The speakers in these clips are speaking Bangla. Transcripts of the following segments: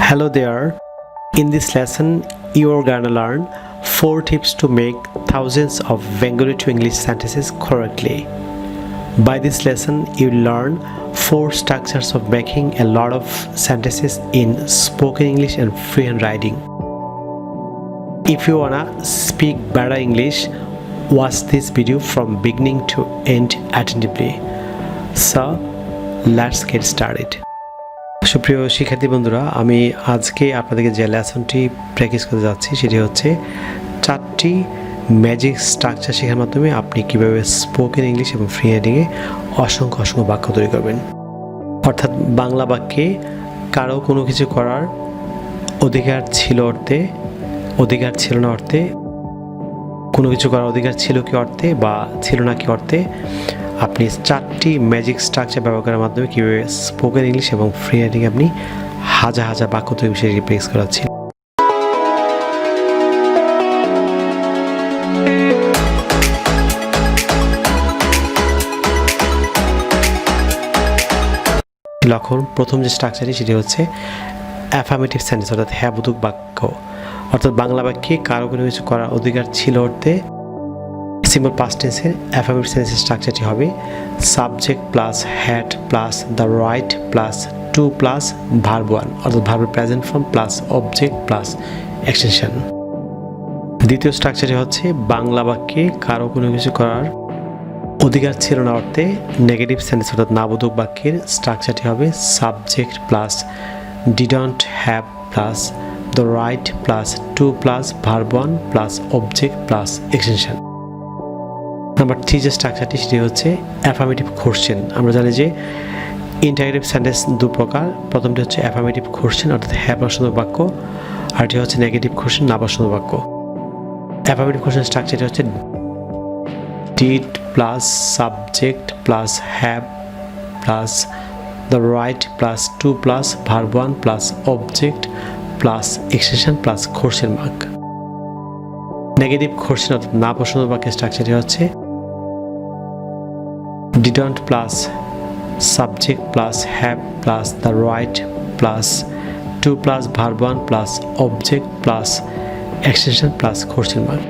Hello there. In this lesson, you are gonna learn 4 tips to make thousands of Bengali to English sentences correctly. By this lesson, you learn 4 structures of making a lot of sentences in spoken English and freehand writing. If you wanna speak better English, watch this video from beginning to end attentively. So, let's get started. সুপ্রিয় শিক্ষার্থী বন্ধুরা, আমি আজকে আপনাদেরকে যে লেসনটি প্র্যাকটিস করতে যাচ্ছি সেটি হচ্ছে 4টি ম্যাজিক স্ট্রাকচার শেখার মাধ্যমে আপনি কিভাবে স্পোকেন ইংলিশ এবং ফ্রি রাইটিংয়ে অসংখ্য বাক্য তৈরি করবেন। অর্থাৎ বাংলা বাক্যে কারো কোনো কিছু করার অধিকার ছিল না অর্থে, কোনো কিছু করার অধিকার ছিল কি অর্থে বা ছিল না কি অর্থে আপনি 4টি ম্যাজিক স্ট্রাকচার ব্যবহার করার মাধ্যমে কীভাবে স্পোকেন ইংলিশ এবং ফ্রি রাইটিং আপনি হাজার বাক্য তৈরি বিষয়ে প্র্যাকটিস করাচ্ছি। লক্ষণ প্রথম যে স্ট্রাকচারটি সেটি হচ্ছে অ্যাফার্মেটিভ সেন্টেন্স অর্থাৎ হ্যাবোধক বাক্য। অর্থাৎ বাংলা বাক্যে কারো কোনো কিছু করার অধিকার ছিল অর্থে সিম্পল পাস্ট টেন্সের অ্যাফার্মেটিভ সেন্টেন্সের স্ট্রাকচারটি হবে subject plus had plus the right plus to plus verb one অর্থাৎ ভার্বের present form plus object plus extension. দ্বিতীয় স্ট্রাকচারটি হচ্ছে বাংলা বাক্যে কারো কোনো কিছু করার অধিকার ছিল না অর্থে নেগেটিভ সেন্টেন্স অর্থাৎ নাবোধক বাক্যের স্ট্রাকচারটি হবে subject plus didn't have plus the right plus to plus verb one plus object plus extension. Number 3 যে স্ট্রাকচারটি সেটি হচ্ছে অ্যাফার্মেটিভ কোশ্চেন। আমরা জানি যে ইন্টারগেটিভ সেন্টেন্স দু প্রকার। প্রথমটি হচ্ছে অ্যাফার্মেটিভ কোশ্চেন অর্থাৎ হ্যাঁ প্রশ্নবোধক বাক্য, আরটি হচ্ছে নেগেটিভ কোশ্চেন না প্রশ্নবোধক বাক্য। অ্যাফার্মেটিভ কোশ্চেন স্ট্রাকচারটি হচ্ছে did plus subject plus have plus the right plus to plus verb one plus object plus extension plus question mark. Negative question অর্থাৎ না প্রশ্নবোধক বাক্যের স্ট্রাকচারটি হচ্ছে didn't plus subject plus have plus the right plus to plus verb one plus object plus extension plus question mark.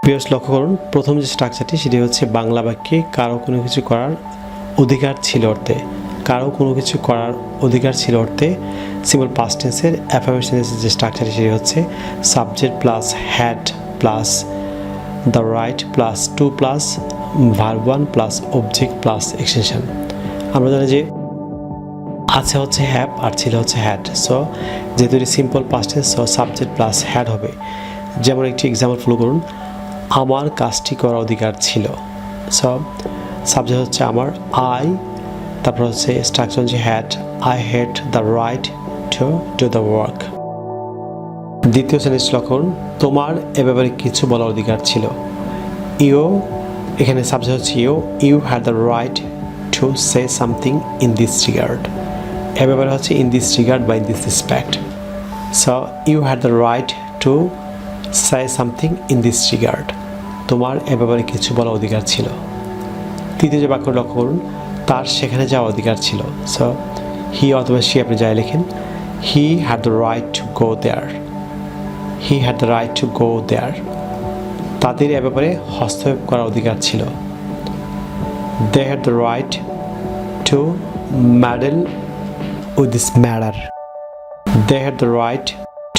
প্রিয় লক্ষ্য করুন, প্রথম যে স্ট্রাকচারটি সেটি হচ্ছে বাংলা বাক্যে কারো কোনো কিছু করার অধিকার ছিল অর্থে, কারো কোনো কিছু করার অধিকার ছিল অর্থে সিম্পল পাস্ট টেন্সের অ্যাফার্মেটিভ সেন্টেন্সের যে স্ট্রাকচারটি সেটি হচ্ছে subject plus had plus the right plus to plus verb one plus object plus extension. আমরা জানি যে আছে হচ্ছে হ্যাভ আর ছিল হচ্ছে হ্যাড। সো যেহেতু এটি simple past tense so subject plus had হবে। যেমন একটি এক্সাম্পল ফলো করুন, আমার কাজটি করার অধিকার ছিল। সো সাবজেক্ট হচ্ছে আমার আই, তারপর হচ্ছে স্ট্রাকচার হচ্ছে had, I had the right to do the work. দ্বিতীয় সেন্টেন্স লক্ষণ, তোমার এ ব্যাপারে কিছু বলার অধিকার ছিল। ইউ, এখানে সাবজেক্ট হচ্ছে you had the right to say something in this regard. এ ব্যাপারে হচ্ছে ইন দিস রিগার্ড বা in this respect. So you had the right to say something in this regard. তোমার এ ব্যাপারে কিছু বলার অধিকার ছিল। তৃতীয় যে বাক্য লক্ষ্য করুন, তার সেখানে যাওয়ার অধিকার ছিল। সো হি অথবা সি আপনি যাই লেখেন, he had the right to go there, he had the right to go there. তাদের এ ব্যাপারে হস্তক্ষেপ করার অধিকার ছিল। They had the right to meddle with this matter, they had the right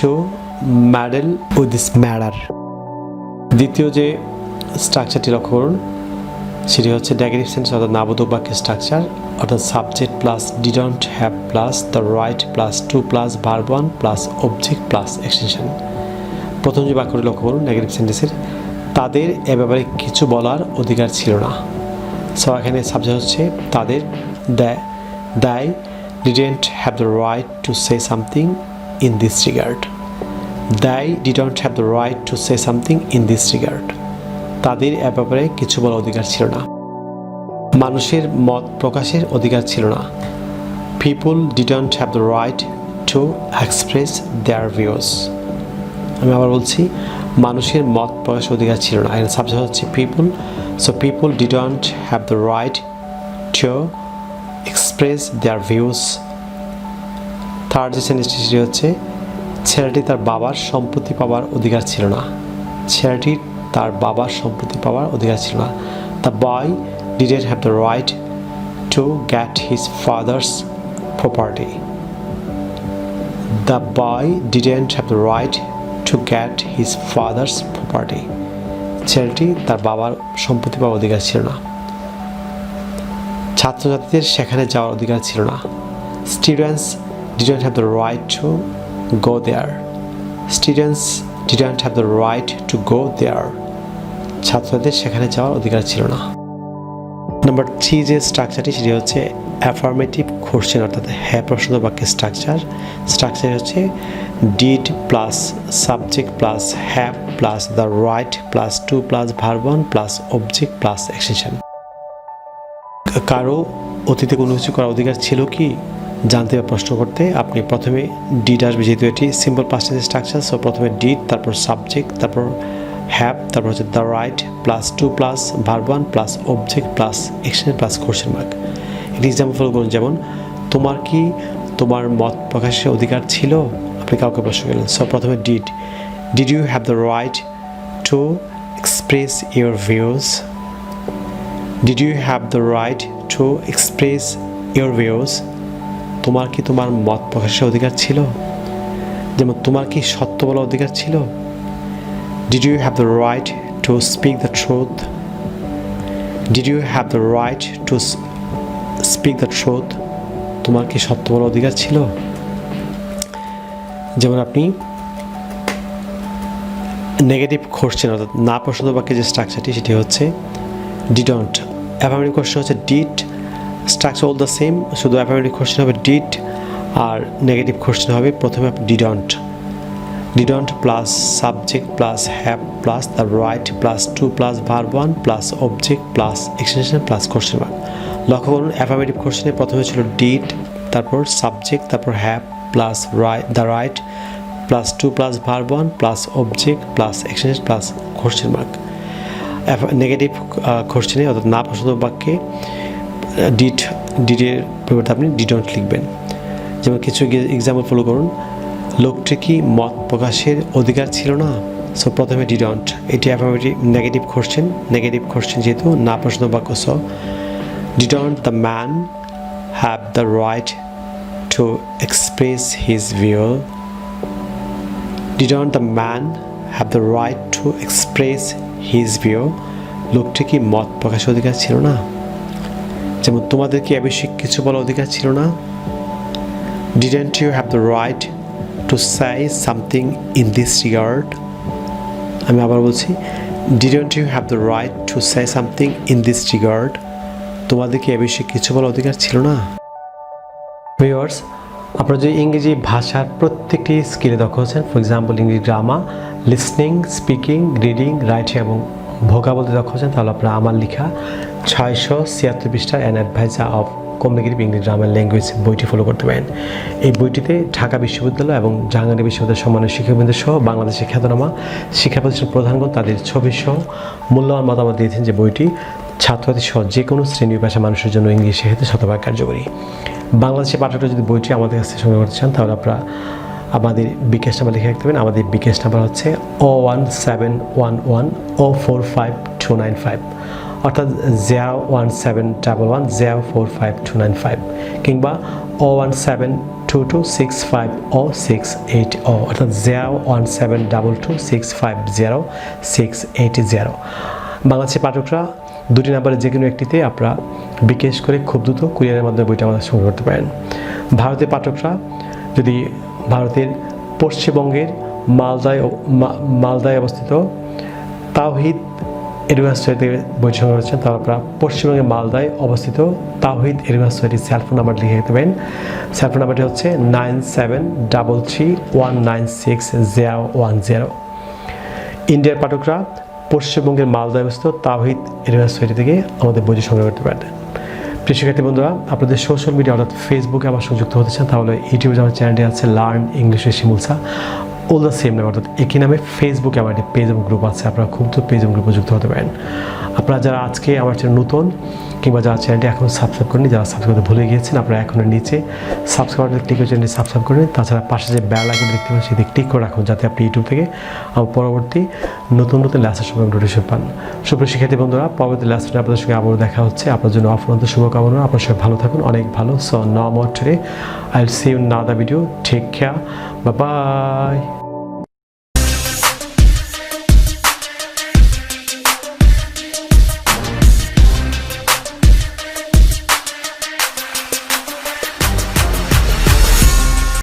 to meddle with this matter. দ্বিতীয় যে স্ট্রাকচারটি লক্ষ্য করুন সেটি হচ্ছে নেগেটিভ সেন্টেন্স অর্থাৎ নাবোধক বাক্যের স্ট্রাকচার অর্থাৎ subject plus didn't have plus the right plus to plus verb one plus object plus extension. প্রথম যে বাক্যটি লক্ষ্য করুন নেগেটিভ সেন্টেন্সের, তাদের এ ব্যাপারে কিছু বলার অধিকার ছিল না। সো এখানে সাবজেক্ট হচ্ছে তাদের, they didn't have the right to say something in this regard, they didn't have the right to say something in this regard। তাদের এ ব্যাপারে কিছু বলার অধিকার ছিল না। মানুষের মত প্রকাশের অধিকার ছিল না। People didn't have the right to express their views. আমি আবার বলছি, মানুষের মত প্রকাশের অধিকার ছিল না। এর সাবজেক্ট হচ্ছে people. So people didn't have the right to express their views third যে সেন্টেন্সটি সেটি হচ্ছে ছেলেটি তার বাবার সম্পত্তি পাওয়ার অধিকার ছিল না। ছেলেটির তার বাবার সম্পত্তি পাওয়ার অধিকার ছিল না। The boy didn't have the right to get his father's property. The boy didn't have the right to get his father's property. ছেলেটি তার বাবার সম্পত্তি পাওয়ার অধিকার ছিল না। ছাত্রছাত্রীদের সেখানে যাওয়ার অধিকার ছিল না। Students didn't have the right to go there. Students didn't have the right to go there. ছাত্রদের সেখানে যাওয়ার অধিকার ছিল না। নাম্বার 3 যে স্ট্রাকচারটি সেটি হচ্ছে অ্যাফার্মেটিভ কোশ্চেন অর্থাৎ হ্যাঁ প্রশ্ন বাক্যের স্ট্রাকচার হচ্ছে did plus subject plus have plus the right plus to plus verb one plus object plus extension. কারো অতীতে কোনো কিছু করার অধিকার ছিল কি জানতে বা প্রশ্ন করতে আপনি প্রথমে ডিড আসবে, যেহেতু এটি simple past tense structure. So প্রথমে ডিড, তারপর সাবজেক্ট, তারপর হ্যাভ, তারপর হচ্ছে the right plus to plus verb one plus object plus extension plus question mark. এটি এক্সাম্পল ফলো করুন, যেমন তোমার কি তোমার মত প্রকাশের অধিকার ছিল, আপনি কাউকে প্রশ্ন করলেন। সো প্রথমে did you have the right to express your views. Did you have the right to express your views. তোমার কি তোমার মত প্রকাশের অধিকার ছিল, যেমন তোমার কি সত্য বলার অধিকার ছিল। Did you have the right to speak the truth. Did you have the right to speak the truth. তোমার কি সত্য বলার অধিকার ছিল। যেমন আপনি নেগেটিভ কোশ্চেন অর্থাৎ না প্রশ্ন বাক্যের যে স্ট্রাকচারটি সেটি হচ্ছে ডিডন্ট। অ্যাফার্মেটিভ কোশ্চেন হচ্ছে did, structure all the same, শুধু অ্যাফার্মেটিভ কোশ্চেন হবে ডিড আর নেগেটিভ কোশ্চেন হবে প্রথমে didn't plus subject plus have plus the right plus to plus verb one plus object plus extension plus question mark. লক্ষ্য করুন অ্যাফার্মেটিভ কোশ্চেনে প্রথমে ছিল ডিড, তারপর সাবজেক্ট, তারপর have plus the right plus to plus verb one plus object plus extension plus question mark. Negative কোশ্চেনে অর্থাৎ না প্রশ্ন বাক্যে ডিডের পরিবর্তে আপনি ডিডন্ট লিখবেন। যেমন কিছু এক্সাম্পল ফলো করুন, লোকটি কি মত প্রকাশের অধিকার ছিল না। সো প্রথমে ডিডন্ট, এটি অ্যাফার্মেটিভ নেগেটিভ কোশ্চেন যেহেতু না প্রশ্ন বাক্য। So didn't the man have the right to express his view. Didn't the man have the right to express his view. লোকটি কি মত প্রকাশের অধিকার ছিল না। যেমন তোমাদের কি আবশ্যিক কিছু বলার অধিকার ছিল না। Didn't you have the right to say something in this regard. আমি আবার বলছি, didn't you have the right to say something in this regard. তোমাদের কি আবশ্যিক কিছু বলার অধিকার ছিল না। ভিউয়ার্স, আপনারা যদি ইংরেজি ভাষার প্রত্যেকটি স্কিলে দক্ষ হচ্ছেন, ফর এক্সাম্পল ইংরেজি grammar, listening, speaking, reading, writing এবং ভোকাবুলারি দক্ষ হচ্ছেন, তাহলে আপনারা আমার লেখা 676 পৃষ্ঠার an advisor of communicative English grammar language বইটি ফলো করতে পারেন। এই বইটিতে ঢাকা বিশ্ববিদ্যালয় এবং জাহাঙ্গীর বিশ্ববিদ্যালয়ের সম্মানিত শিক্ষকবৃন্দ সহ বাংলাদেশের খ্যাতনামা শিক্ষা প্রতিষ্ঠান প্রধানগণ তাদের ছবি সহ মূল্যবান মতামত দিয়েছেন যে বইটি ছাত্রছাত্রী সহ যে কোনো শ্রেণীর ভাষা মানুষের জন্য ইংলিশ শেখাতে শতভাগ কার্যকরী। বাংলাদেশের পাঠকরা যদি বইটি আমাদের কাছে সংগ্রহ করতে চান তাহলে আপনারা আমাদের বিকাশ নাম্বার লিখে রাখতে পারেন। আমাদের বিকাশ নাম্বার হচ্ছে 01711045295, অর্থাৎ 01711045295 কিংবা 01722650680 অর্থাৎ 01722650680। বাংলাদেশের পাঠকরা দুটি নাম্বারে যে কোনো একটিতে আপনারা বিকাশ করে খুব দ্রুত কুরিয়ারের মাধ্যমে বইটা আমাদের সংগ্রহ করতে পারেন। ভারতের পাঠকরা যদি ভারতের পশ্চিমবঙ্গের মালদায় অবস্থিত তাওহিদ ইউনিভার্সিটি বই সংগ্রহ করছেন, তাহলে আপনারা পশ্চিমবঙ্গের মালদায় অবস্থিত তাওহিদ ইউনিভার্সিটির সেলফোন নাম্বার লিখে রাখতে পারেন। সেলফোন নাম্বারটি হচ্ছে 9733196010। ইন্ডিয়ার পাঠকরা পশ্চিমবঙ্গের মালদায় অবস্থিত তাওহিদ ইউনিভার্সিটি থেকে আমাদের বইটি সংগ্রহ করতে পারেন। প্রিয় শিক্ষার্থী বন্ধুরা, আপনাদের সোশ্যাল মিডিয়া অর্থাৎ ফেসবুকে আমার সংযুক্ত হতে চান তাহলে ইউটিউবে আমার চ্যানেলটি আছে learn English with Shimul sir. All the same নামে, অর্থাৎ একই নামে ফেসবুকে আমার একটি পেজ এবং গ্রুপ আছে, আপনারা খুব তো পেজ এবং গ্রুপে যুক্ত হতে পারেন। আপনারা যারা আজকে আমার চ্যানেল নতুন কিংবা যারা চ্যানেলটি এখনও সাবস্ক্রাইব করেনি, যারা সাবস্ক্রাইব করতে ভুলে গিয়েছেন, আপনারা এখনও নিচে সাবস্ক্রাইব ক্লিক করে চ্যানেলটি সাবস্ক্রাইব করে নিন। তাছাড়া পাশে যে বেল আইকন দেখতে পাচ্ছেন সেটি ক্লিক করে রাখুন, যাতে আপনি ইউটিউব থেকে আমার পরবর্তী নতুন নতুন লেসের সময় নোটিফিকেশন পান। সুপ্রিয় শিক্ষার্থী বন্ধুরা, পরবর্তী লেসনে আপনাদের সঙ্গে আবারও দেখা হচ্ছে। আপনার জন্য অফুরন্ত শুভকামনা, আপনার সবাই ভালো থাকুন, অনেক ভালো। So no more today, I will see you in another video. Take care, bye by.